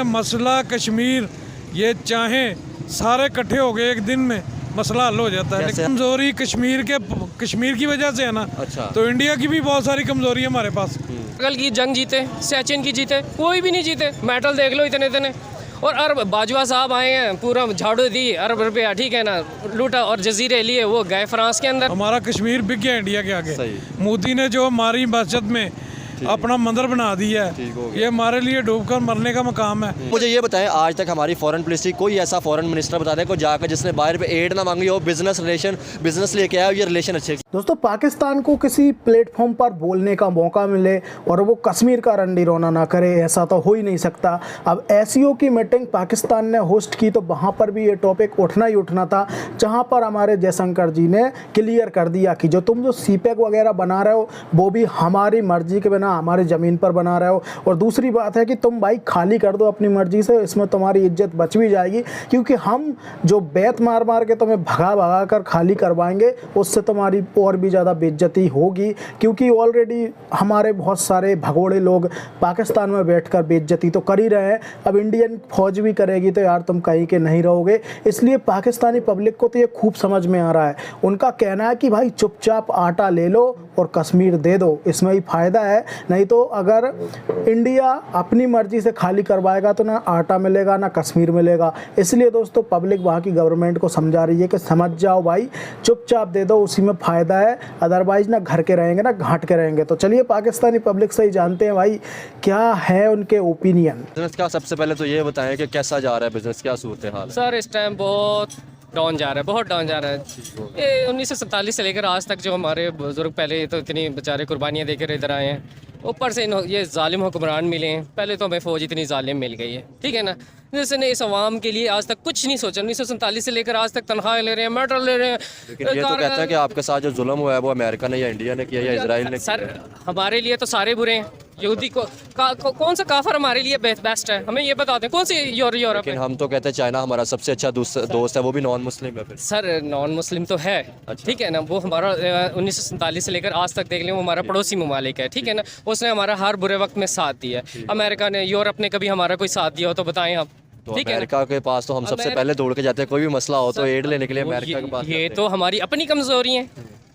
मसला कश्मीर ये चाहें सारे इकट्ठे हो गए एक दिन में मसला हल हो जाता है, लेकिन कमज़ोरी कश्मीर की वजह से है ना। अच्छा। तो इंडिया की भी बहुत सारी कमज़ोरी है हमारे पास। कल की जंग जीते, सचिन की जीते, कोई भी नहीं जीते। मेडल देख लो इतने इतने। और अरब बाजवा साहब आए हैं, पूरा झाड़ू दी, अरब रुपया ठीक है ना लूटा, और जजीरे लिए वो गए फ्रांस के अंदर। हमारा कश्मीर बिक गया इंडिया के आगे। मोदी ने जो हमारी मस्जिद में अपना मंदिर बना दिया है, ये हमारे लिए डूबकर मरने का मकाम है। मुझे ये बताएं, आज तक हमारी फॉरेन पॉलिसी कोई ऐसा फॉरेन मिनिस्टर बता दें को जाकर जिसने बाहर पे एड ना मांगी हो, बिजनेस लेके आया हो, ये रिलेशन अच्छे। दोस्तों, पाकिस्तान को किसी प्लेटफॉर्म पर बोलने का मौका मिले और वो कश्मीर का रंडी रोना ना करे, ऐसा तो हो ही नहीं सकता। अब एससीओ की मीटिंग पाकिस्तान ने होस्ट की तो वहाँ पर भी ये टॉपिक उठना ही उठना था, जहाँ पर हमारे जयशंकर जी ने क्लियर कर दिया कि तुम जो सीपेक वगैरह बना रहे हो वो भी हमारी मर्जी के बिना हमारी ज़मीन पर बना रहे हो। और दूसरी बात है कि तुम भाई खाली कर दो अपनी मर्जी से, इसमें तुम्हारी इज्जत बच भी जाएगी, क्योंकि हम जो बैत मार मार के तुम्हें भगा कर खाली करवाएंगे उससे तुम्हारी और भी ज़्यादा बेइज्जती होगी, क्योंकि ऑलरेडी हमारे बहुत सारे भगोड़े लोग पाकिस्तान में बैठकर बेइज्जती तो कर ही रहे हैं। अब इंडियन फौज भी करेगी तो यार तुम कहीं के नहीं रहोगे। इसलिए पाकिस्तानी पब्लिक को तो ये खूब समझ में आ रहा है। उनका कहना है कि भाई चुपचाप आटा ले लो और कश्मीर दे दो, इसमें ही फ़ायदा है। नहीं तो अगर इंडिया अपनी मर्जी से खाली करवाएगा तो ना आटा मिलेगा ना कश्मीर मिलेगा। इसलिए दोस्तों पब्लिक वहाँ की गवर्नमेंट को समझा रही है कि समझ जाओ भाई, चुपचाप दे दो, उसी में फ़ायदा है। अदरवाइज ना घर के रहेंगे ना घाट के रहेंगे। तो चलिए पाकिस्तानी पब्लिक से ही जानते हैं भाई क्या है उनके ओपिनियन। बिजनेस का सबसे पहले तो ये बताएं कि कैसा जा रहा है बिजनेस, क्या सूरत हाल है? सर इस टाइम बहुत डाउन जा रहा है, बहुत डाउन जा रहा है। ये 1947 से लेकर आज तक जो हमारे बुजुर्ग पहले तो इतनी बेचारे कुर्बानियाँ देकर इधर आए हैं, ऊपर से ये जालिम हुक्मरान मिले हैं। पहले तो हमें फ़ौज इतनी जालिम मिल गई है, ठीक है ना, जिसने इस अवाम के लिए आज तक कुछ नहीं सोचा। 1947 से लेकर आज तक तनख्वाह ले रहे हैं, मेडल ले रहे हैं। लेकिन ये तो कहता है कि आपके साथ जो जुल्म हुआ है वो अमेरिका ने या इंडिया ने किया या इजराइल ने किया। सर हमारे लिए तो सारे बुरे हैं। यहूदी को कौन सा काफर हमारे लिए बेस्ट है, हमें ये बता दें। कौन सी यूरोप लेकिन हम तो कहते हैं चाइना हमारा सबसे अच्छा दोस्त है, वो भी नॉन मुस्लिम है। फिर सर नॉन मुस्लिम तो है, ठीक है ना, वो हमारा 1947 से लेकर आज तक देख लें वो हमारा पड़ोसी ममालिक है, ठीक है ना। उसने हमारा हर बुरे वक्त में साथ दिया है। अमेरिका ने, यूरोप ने कभी हमारा कोई साथ दिया हो तो बताएं आप। तो अमेरिका के पास तो हम सबसे पहले दौड़ के जाते हैं, कोई भी मसला हो तो एड लेने के लिए अमेरिका के पास। ये तो हमारी अपनी कमजोरी है,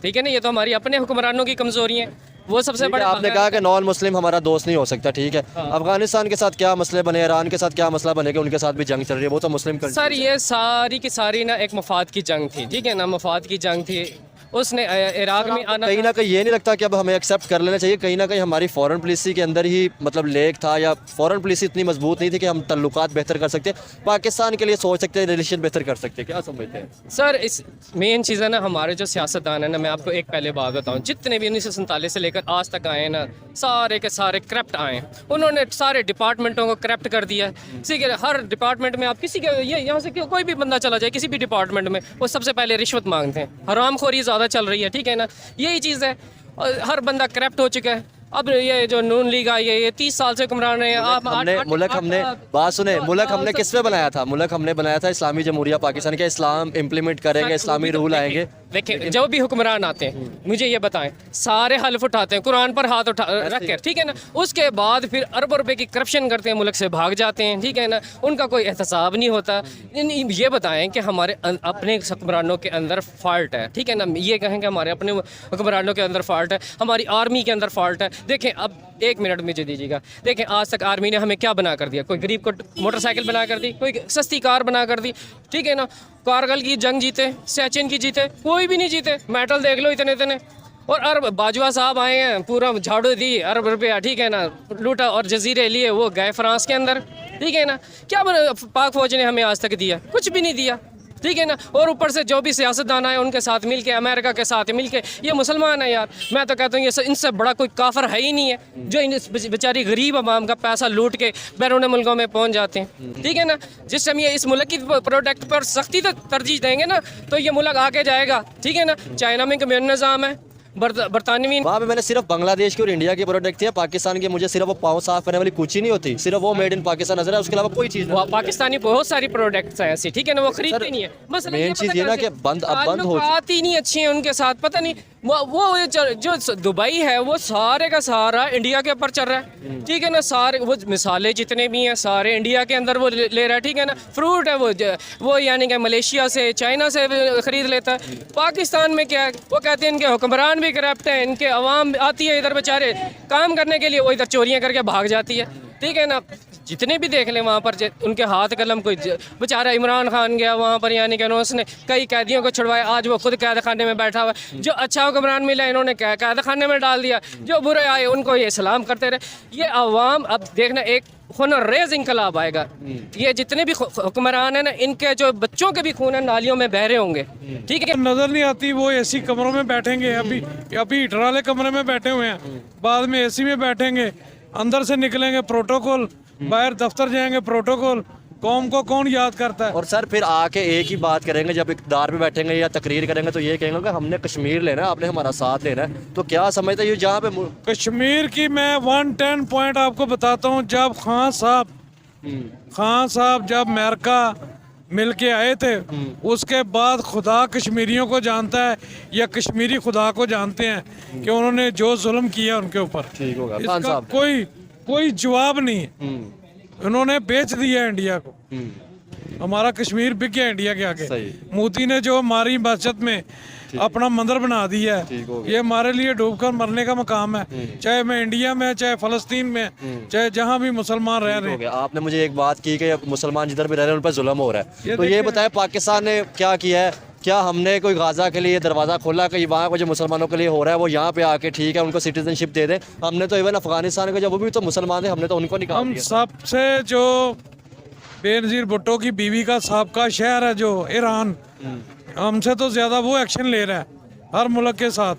ठीक है ना, ये तो हमारी अपने हुक्मरानों की कमजोरी है। वो सबसे बड़ा आपने कहा कि नॉन मुस्लिम हमारा दोस्त नहीं हो सकता, ठीक है। अफगानिस्तान के साथ क्या मसले बने, ईरान के साथ क्या मसला बने कि उनके साथ भी जंग चल रही है, वो तो मुस्लिम सर ये सारी की सारी ना एक मफाद की जंग थी, ठीक है ना, मफाद की जंग थी। उसने इराक में आना, कहीं ना कहीं ये नहीं लगता कि अब हमें एक्सेप्ट कर लेना चाहिए, कहीं ना कहीं हमारी फॉरेन पॉलिसी के अंदर ही मतलब लेक था, या फॉरेन पॉलिसी इतनी मजबूत नहीं थी कि हम तल्लुकात बेहतर कर सकते, पाकिस्तान के लिए सोच सकते हैं, रिलेशन बेहतर कर सकते हैं, क्या समझते हैं? सर इस मेन चीज़ है ना, हमारे जो सियासतदान है ना, मैं आपको एक पहले बात बताऊँ, जितने भी 1947 से लेकर आज तक आए ना, सारे के सारे करप्ट आए हैं। उन्होंने सारे डिपार्टमेंटों को करप्ट कर दिया है। ठीक है, हर डिपार्टमेंट में आप किसी के यहाँ से कोई भी बंदा चला जाए किसी भी डिपार्टमेंट में, वो सबसे पहले रिश्वत मांगते हैं। हरामखोरी ज़्यादा चल रही है, ठीक है ना, यही चीज़ है। और हर बंदा करप्ट हो चुका है। अब ये जो नून लीग आई है, ये 30 साल से हुक्मरान रहे हैं। बात सुने, मुल्क हमने किस पे बनाया था? मुल्क हमने बनाया था इस्लामी जमहूरिया पाकिस्तान के। इस्लाम इम्प्लीमेंट करेंगे, इस्लामी रूल आएंगे। देखिए जो भी हुक्मरान आते हैं, मुझे ये बताएं, सारे हल्फ उठाते हैं, कुरान पर हाथ रख कर, ठीक है ना, उसके बाद फिर अरबों रुपए की करप्शन करते हैं, मुल्क से भाग जाते हैं, ठीक है ना, उनका कोई एहतसाब नहीं होता। ये बताएं कि हमारे अपने हुक्मरानों के अंदर फॉल्ट है, ठीक है ना, ये कहें कि हमारे अपने हुक्मरानों के अंदर फॉल्ट है, हमारी आर्मी के अंदर फॉल्ट है। देखें, अब एक मिनट मुझे दीजिएगा, देखें आज तक आर्मी ने हमें क्या बना कर दिया? कोई गरीब को मोटरसाइकिल बना कर दी, कोई सस्ती कार बना कर दी, ठीक है ना। कारगिल की जंग जीते, सचिन की जीते, कोई भी नहीं जीते। मेडल देख लो इतने इतने। और अरब बाजवा साहब आए हैं, पूरा झाड़ू दी, अरब रुपया ठीक है ना लूटा, और जजीरे लिए, वो गए फ्रांस के अंदर, ठीक है ना। क्या पाक फौज ने हमें आज तक दिया? कुछ भी नहीं दिया, ठीक है ना। और ऊपर से जो भी सियासतदान आए उनके साथ मिलके, अमेरिका के साथ मिलके, ये मुसलमान है यार। मैं तो कहता हूँ ये इनसे बड़ा कोई काफर है ही नहीं है, जो इन बेचारी गरीब आवाम का पैसा लूट के बैरून मुल्कों में पहुँच जाते हैं, ठीक है ना। जिस टाइम ये इस मुल्क की प्रोडक्ट पर सख्ती तो तरजीह देंगे ना, तो ये मुल्क आगे जाएगा, ठीक है ना। चाइना में कम्युनिस्ट निज़ाम है, बरतानवी वहाँ पे मैंने सिर्फ बांग्लादेश की और इंडिया की प्रोडक्ट थी, पाकिस्तान की मुझे सिर्फ वो पाँव साफ करने वाली कुछ ही नहीं होती, सिर्फ वो मेड इन पाकिस्तान नजर है, उसके अलावा कोई चीज़ नहीं। पाकिस्तानी बहुत सारी प्रोडक्ट्स हैं ऐसी, ठीक है ना, वो खरीदते नहीं है। मसला मेन चीज़ ये ना कि बंद हो आती नहीं अच्छी है उनके साथ, पता नहीं वो जो दुबई है वो सारे का सारा इंडिया के ऊपर चल रहा है, ठीक है ना, सारे वो मिसाले जितने भी हैं सारे इंडिया के अंदर वो ले रहा है, ठीक है ना। फ्रूट है वो यानी कि मलेशिया से चाइना से खरीद लेता है। पाकिस्तान में क्या है, वो कहते हैं इनके हुक्मरान भी करप्ट हैं, इनके अवाम आती है इधर बेचारे काम करने के लिए, वो इधर चोरियां करके भाग जाती है, ठीक है ना। जितने भी देख लें वहाँ पर उनके हाथ कलम, कोई बेचारा इमरान खान गया वहाँ पर, यानी कि उसने कई कैदियों को छुड़वाया, आज वो खुद कैद खाने में बैठा हुआ है। जो अच्छा हुक्मरान मिला इन्होंने कैद खाने में डाल दिया, जो बुरे आए उनको ये सलाम करते रहे। ये अवाम अब देखना एक खून रेज इंकलाब आएगा। ये जितने भी हुक्मरान हैं ना, इनके जो बच्चों के भी खून है नालियों में बह रहे होंगे, ठीक है। नजर नहीं आती, वो एसी कमरों में बैठेंगे, अभी हीटर वाले कमरे में बैठे हुए हैं, बाद में एसी में बैठेंगे, अंदर से निकलेंगे प्रोटोकॉल, बाहर दफ्तर जाएंगे प्रोटोकॉल। कौम को कौन याद करता है? और सर फिर आके एक ही बात करेंगे, जब इक़्तिदार पे बैठेंगे या तकरीर करेंगे तो ये कहेंगे कि हमने कश्मीर लेना है, आपने हमारा साथ लेना है। तो क्या समझते हैं जहाँ पे कश्मीर की मैं 110 पॉइंट आपको बताता हूँ। जब खान साहब जब अमेरिका मिल के आए थे, उसके बाद खुदा कश्मीरियों को जानता है या कश्मीरी खुदा को जानते हैं कि उन्होंने जो जुल्म किया उनके ऊपर, ठीक होगा इसका कोई जवाब नहीं है। उन्होंने बेच दिया इंडिया को, हमारा कश्मीर बिक गया इंडिया के आगे। मोदी ने जो हमारी मस्जिद में अपना मंदिर बना दिया है, ये हमारे लिए डूबकर मरने का मकाम है, चाहे मैं इंडिया में, चाहे फलस्तीन में, चाहे जहाँ भी मुसलमान रह रहे हैं। आपने मुझे एक बात की कि मुसलमान जिधर भी रह रहे हैं उन पर जुल्म हो रहा है, तो ये बताए पाकिस्तान ने क्या किया है? क्या हमने कोई गाजा के लिए दरवाज़ा खोला कि वहाँ को जो मुसलमानों के लिए हो रहा है वो यहाँ पे आके ठीक है उनको सिटीजनशिप दे दें? हमने तो इवन अफगानिस्तान के जब वो भी तो मुसलमान थे, हमने तो उनको निकाल दिया। सबसे जो बेनज़ीर भुट्टो की बीवी का साबका शहर है जो ईरान, हमसे तो ज़्यादा वो एक्शन ले रहा है हर मुल्क के साथ,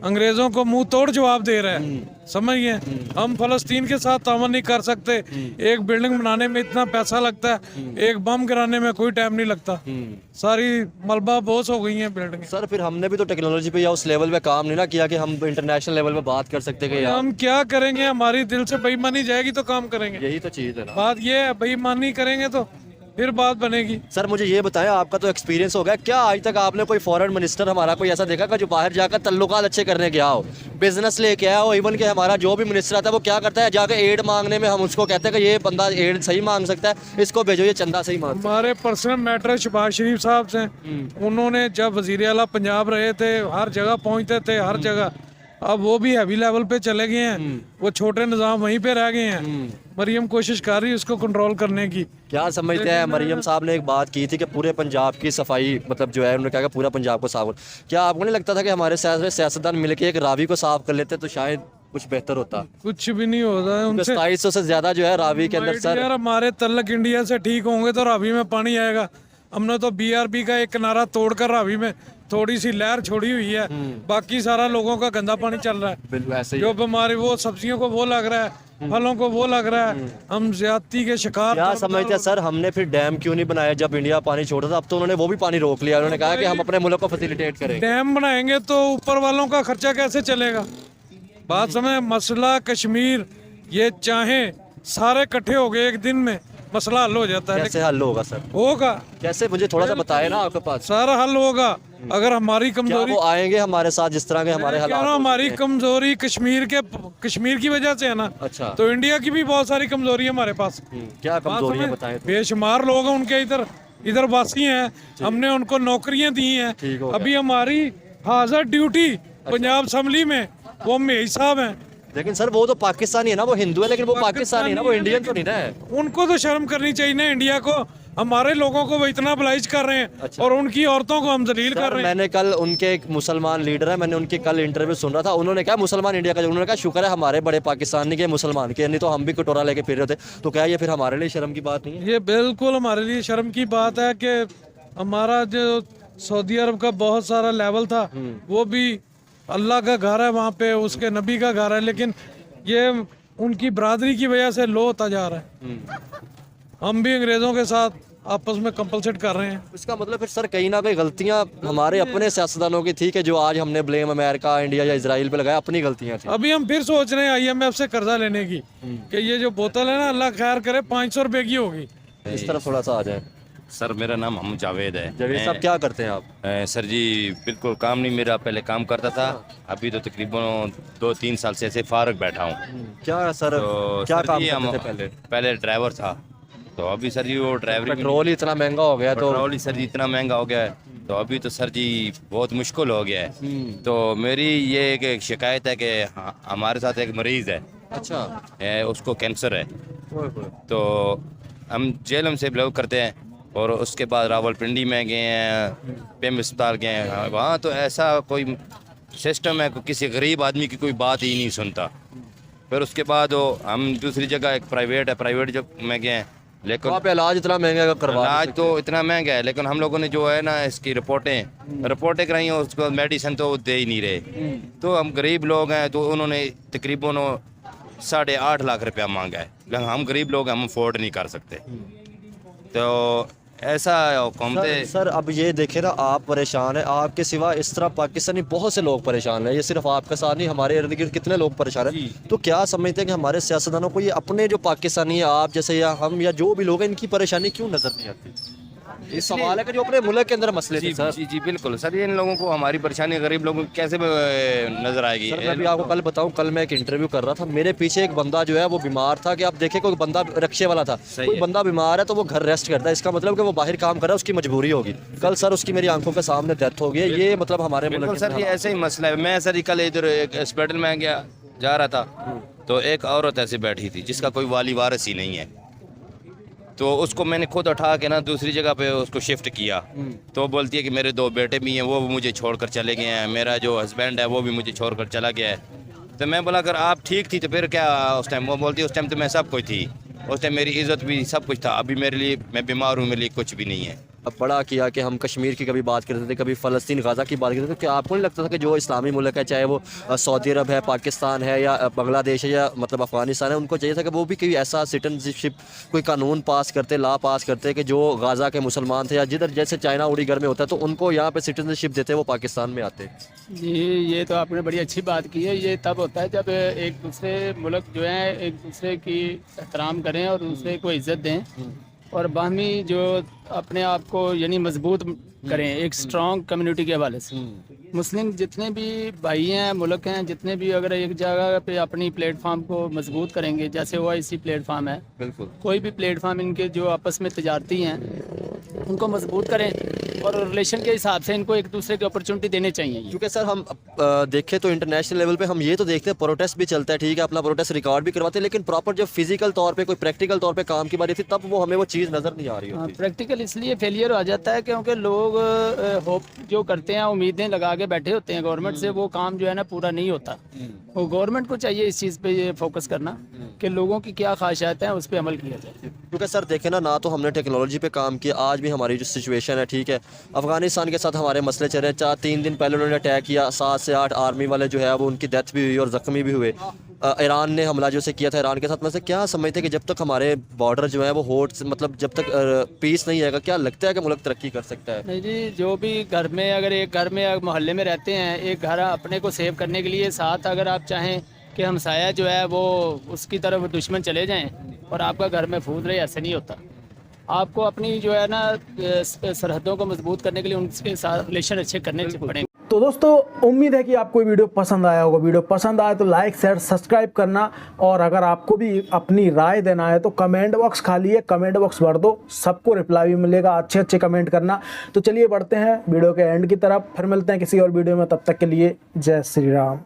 अंग्रेज़ों को मुंह तोड़ जवाब दे रहा है। समझिए, हम फलस्तीन के साथ तामन नहीं कर सकते। एक बिल्डिंग बनाने में इतना पैसा लगता है, एक बम गिराने में कोई टाइम नहीं लगता, सारी मलबा बोस हो गई हैं बिल्डिंग। सर फिर हमने भी तो टेक्नोलॉजी पे या उस लेवल पे काम नहीं ना किया कि हम इंटरनेशनल लेवल पे बात कर सकते कि हम क्या करेंगे? हमारी दिल से बेईमानी जाएगी तो काम करेंगे, यही तो चीज़ है ना। बात ये है, बेईमानी करेंगे तो फिर बात बनेगी। सर मुझे ये बताएं, आपका तो एक्सपीरियंस हो गया, क्या आज तक आपने कोई फॉरेन मिनिस्टर हमारा कोई ऐसा देखा जो बाहर जाकर तल्लुकात अच्छे करने गया हो, बिजनेस लेके आया हो? इवन कि हमारा जो भी मिनिस्टर आता है वो क्या करता है, जाकर एड मांगने में हम उसको कहते हैं कि ये बंदा एड सही मांग सकता है, इसको भेजो, ये चंदा सही मांग। हमारे पर्सनल मैटर शहबाज शरीफ साहब से, उन्होंने जब वजीर आला पंजाब रहे थे हर जगह पहुँचते थे, हर जगह। अब वो भी हैवी लेवल पे चले गए हैं, वो छोटे निज़ाम वहीं पे रह गए हैं। मरियम कोशिश कर रही है उसको कंट्रोल करने की। क्या समझते हैं, मरियम साहब ने एक बात की थी कि पूरे पंजाब की सफाई, मतलब जो है उन्होंने कहा कि पूरा पंजाब को साफ। क्या आपको नहीं लगता था कि हमारे सियासतदान मिलकर एक रावी को साफ कर लेते तो शायद कुछ बेहतर होता? कुछ भी नहीं होता है उनसे। 2700 से ज्यादा जो है रावी के अंदर सर। यार हमारे तल्लक इंडिया से ठीक होंगे तो रावी में पानी आएगा। हमने तो BRB का एक किनारा तोड़कर रावी में थोड़ी सी लहर छोड़ी हुई है, बाकी सारा लोगों का गंदा पानी चल रहा है। बिल्कुल ऐसे ही। जो बीमारी वो सब्जियों को वो लग रहा है, फलों को वो लग रहा है, हम ज्यादती के शिकार। क्या समझते हैं सर, हमने फिर डैम क्यों नहीं बनाया जब इंडिया पानी छोड़ा था? अब तो उन्होंने वो भी पानी रोक लिया, उन्होंने कहा कि हम अपने मुल्क को फैसिलिटेट करें। डैम बनाएंगे तो ऊपर वालों का खर्चा कैसे चलेगा? बात समझ, मसला कश्मीर ये चाहे सारे इकट्ठे हो गए एक दिन में मसला हल हो जाता है। कैसे हल होगा सर? होगा कैसे, मुझे थोड़ा सा बताए ना आपके पास। सारा हल होगा अगर हमारी कमजोरी, वो आएंगे हमारे साथ जिस तरह के हमारे हालात। हमारी कमजोरी कश्मीर की वजह से है ना। अच्छा, तो इंडिया की भी बहुत सारी कमजोरी है हमारे पास। क्या कमजोरी है बताएं? बेशुमार लोग हैं उनके इधर वासी हैं, हमने उनको नौकरियां दी हैं। अभी हमारी हाजिर ड्यूटी पंजाब असम्बली में वो मेज साहब हैं। लेकिन सर वो तो पाकिस्तानी है ना, वो हिंदू है, लेकिन वो पाकिस्तानी है ना, वो इंडियन तो नहीं ना है। उनको तो शर्म करनी चाहिए ना इंडिया को, हमारे लोगों को वो इतना ब्लाइज कर रहे हैं। अच्छा। और उनकी औरतों को हम जलील कर रहे हैं। मैंने कल उनके एक मुसलमान लीडर है, मैंने उनकी कल इंटरव्यू सुन रहा था, उन्होंने कहा मुसलमान इंडिया का, उन्होंने कहा शुक्र है हमारे बड़े पाकिस्तानी के मुसलमान के, नहीं तो हम भी कटोरा लेके फिर रहे थे। तो क्या ये फिर हमारे लिए शर्म की बात नहीं है? ये बिल्कुल हमारे लिए शर्म की बात है कि हमारा जो सऊदी अरब का बहुत सारा लेवल था वो भी अल्लाह का घर है, वहाँ पे उसके नबी का घर है, लेकिन ये उनकी बरादरी की वजह से लो होता जा रहा है। हम भी अंग्रेज़ों के साथ आपस में कंपलसेट कर रहे हैं। इसका मतलब फिर सर कहीं ना कहीं गलतियां हमारे अपने सियासतदानों की थी कि जो आज हमने ब्लेम अमेरिका, इंडिया या इजराइल पे लगाया, अपनी गलतियां थी। अभी हम फिर सोच रहे हैं IMF से कर्जा लेने की कि ये जो बोतल है ना, अल्लाह खैर करे, 500 रुपए की होगी। इस तरफ थोड़ा सा आ जाए। सर मेरा नाम मोहम्मद जावेद है। जवेद साहब क्या करते हैं आप? सर जी बिल्कुल काम नहीं, मेरा पहले काम करता था, अभी तो तकरीबन 2-3 साल से ऐसे फारग बैठा हूँ। क्या सर तो क्या सर काम जी, करते थे पहले ड्राइवर था, तो अभी सर जी वो ड्राइवरी पेट्रोल ही इतना महंगा हो गया तो पेट्रोल ही सर जी इतना महंगा हो गया है, तो अभी तो सर जी बहुत मुश्किल हो गया है। तो मेरी ये एक शिकायत है कि हमारे साथ एक मरीज़ है, अच्छा उसको कैंसर है, तो हम जेल से बिलोंग करते हैं, और उसके बाद रावलपिंडी में गए हैं, पेम अस्पताल गए हैं, वहाँ तो ऐसा कोई सिस्टम है कि किसी गरीब आदमी की कोई बात ही नहीं सुनता। फिर उसके बाद हम दूसरी जगह एक प्राइवेट है, प्राइवेट जो में गए हैं, लेकिन वहाँ पे इलाज इतना महंगा करवा इलाज तो इतना महंगा है, लेकिन हम लोगों ने जो है ना इसकी रिपोर्टें कराई हैं, उसके बाद मेडिसिन तो दे ही नहीं रहे। तो हम गरीब लोग हैं, तो उन्होंने तकरीबन 8.5 लाख रुपया मांगा है, लेकिन हम गरीब लोग हम अफोर्ड नहीं कर सकते। तो ऐसा हुकूमतें सर अब ये देखे ना, आप परेशान हैं, आपके सिवा इस तरह पाकिस्तानी बहुत से लोग परेशान हैं, ये सिर्फ आपके साथ नहीं, हमारे इर्द गिर्द कितने लोग परेशान हैं। तो क्या समझते हैं कि हमारे सियासतदानों को ये अपने जो पाकिस्तानी है, आप जैसे या हम या जो भी लोग हैं, इनकी परेशानी क्यों नजर नहीं आती? इस सवाल है कि जो अपने मुल्क के अंदर मसले थे सर। जी बिल्कुल सर, ये इन लोगों को हमारी परेशानी गरीब लोगों को कैसे नजर आएगी? सर मैं भी आपको कल बताऊं, कल मैं एक इंटरव्यू कर रहा था, मेरे पीछे एक बंदा जो है वो बीमार था, कि आप देखें कोई बंदा रिक्शे वाला था, कोई बंदा बीमार है तो वो घर रेस्ट करता है, इसका मतलब कि वो बाहर काम कर रहा है, उसकी मजबूरी होगी। कल सर उसकी मेरी आंखों के सामने डेथ हो गई। ये मतलब हमारे मुल्क बिल्कुल सर, ये ऐसे ही मसला है। मैं सर कल इधर एक हॉस्पिटल में जा रहा था, तो एक औरत ऐसे बैठी थी जिसका कोई वाली वारिस ही नहीं है, तो उसको मैंने खुद उठा के ना दूसरी जगह पे उसको शिफ्ट किया। तो बोलती है कि मेरे 2 बेटे भी हैं, वो मुझे छोड़कर चले गए हैं, मेरा जो हस्बैंड है वो भी मुझे छोड़कर चला गया है। तो मैं बोला अगर आप ठीक थी तो फिर क्या उस टाइम? वो बोलती है उस टाइम तो मैं सब कुछ थी, उस टाइम मेरी इज़्ज़त भी सब कुछ था, अभी मेरे लिए मैं बीमार हूँ, मेरे लिए कुछ भी नहीं है। अब बड़ा किया कि हम कश्मीर की कभी बात करते थे, कभी फ़लस्तीन गाज़ा की बात करते थे, क्या आपको नहीं लगता था कि जो इस्लामी मुल्क है, चाहे वो सऊदी अरब है, पाकिस्तान है या बांग्लादेश है या मतलब अफ़गानिस्तान है, उनको चाहिए था कि वो भी कोई ऐसा सिटीजनशिप कोई कानून पास करते, लॉ पास करते कि जो गाज़ा के मुसलमान थे या जिधर जैसे चाइना उड़ीगर में होता है, तो उनको यहाँ पे सिटीजनशिप देते, वो पाकिस्तान में आते। जी ये तो आपने बड़ी अच्छी बात की है। ये तब होता है जब एक दूसरे मुल्क जो है एक दूसरे की एहतराम करें और दूसरे को इज़्ज़त दें, और बाहमी जो अपने आप को यानी मजबूत करें एक स्ट्रॉन्ग कम्युनिटी के हवाले से। मुस्लिम जितने भी भाई हैं, मुल्क हैं, जितने भी अगर एक जगह पे अपनी प्लेटफार्म को मजबूत करेंगे, जैसे OIC प्लेटफार्म है, बिल्कुल कोई भी प्लेटफार्म इनके जो आपस में तजारती हैं उनको मजबूत करें, और रिलेशन के हिसाब से इनको एक दूसरे की अपॉर्चुनिटी देने चाहिए। क्योंकि सर हम देखें तो इंटरनेशनल लेवल पे हम ये तो देखते हैं, प्रोटेस्ट भी चलता है, ठीक है, अपना प्रोटेस्ट रिकॉर्ड भी करवाते हैं, लेकिन प्रॉपर जब फिजिकल तौर पे कोई प्रैक्टिकल तौर पे काम की बारी थी, तब वो हमें वो चीज़ नज़र नहीं आ रही होती। प्रैक्टिकल इसलिए फेलियर हो जाता है क्योंकि लोग होप जो करते हैं, उम्मीदें लगा के बैठे होते हैं गवर्नमेंट से, वो काम जो है ना पूरा नहीं होता। वो गवर्नमेंट को चाहिए इस चीज़ पे ये फोकस करना कि लोगों की क्या ख्वाहिशात हैं उस पर अमल किया जाए। क्योंकि सर देखें ना तो हमने टेक्नोलॉजी पे काम किया, आज भी हमारी जो सिचुएशन है, ठीक है, अफगानिस्तान के साथ हमारे मसले चल रहे हैं, 3 दिन पहले उन्होंने अटैक किया, 7 से 8 आर्मी वाले जो है वो उनकी डेथ भी हुई और ज़ख्मी भी हुए। ईरान ने हमला जो से किया था ईरान के साथ, में से क्या समझते हैं कि जब तक हमारे बॉर्डर जो है वो होट मतलब जब तक पीस नहीं आएगा, क्या लगता है कि मुल्क तरक्की कर सकता है? नहीं जी, जो भी घर में अगर एक घर में मोहल्ले में रहते हैं, एक घर अपने को सेव करने के लिए, साथ अगर आप चाहें कि हमसाया जो है वो उसकी तरफ दुश्मन चले जाएं और आपका घर महफूज रहे, ऐसे नहीं होता। आपको अपनी जो है ना सरहदों को मजबूत करने के लिए उनके साथ रिलेशन अच्छे करने पड़ेंगे। तो दोस्तों उम्मीद है कि आपको वीडियो पसंद आया होगा। वीडियो पसंद आया तो लाइक शेयर सब्सक्राइब करना, और अगर आपको भी अपनी राय देना है तो कमेंट बॉक्स खाली है, कमेंट बॉक्स भर दो, सबको रिप्लाई भी मिलेगा, अच्छे अच्छे कमेंट करना। तो चलिए बढ़ते हैं वीडियो के एंड की तरफ, फिर मिलते हैं किसी और वीडियो में, तब तक के लिए जय श्री राम।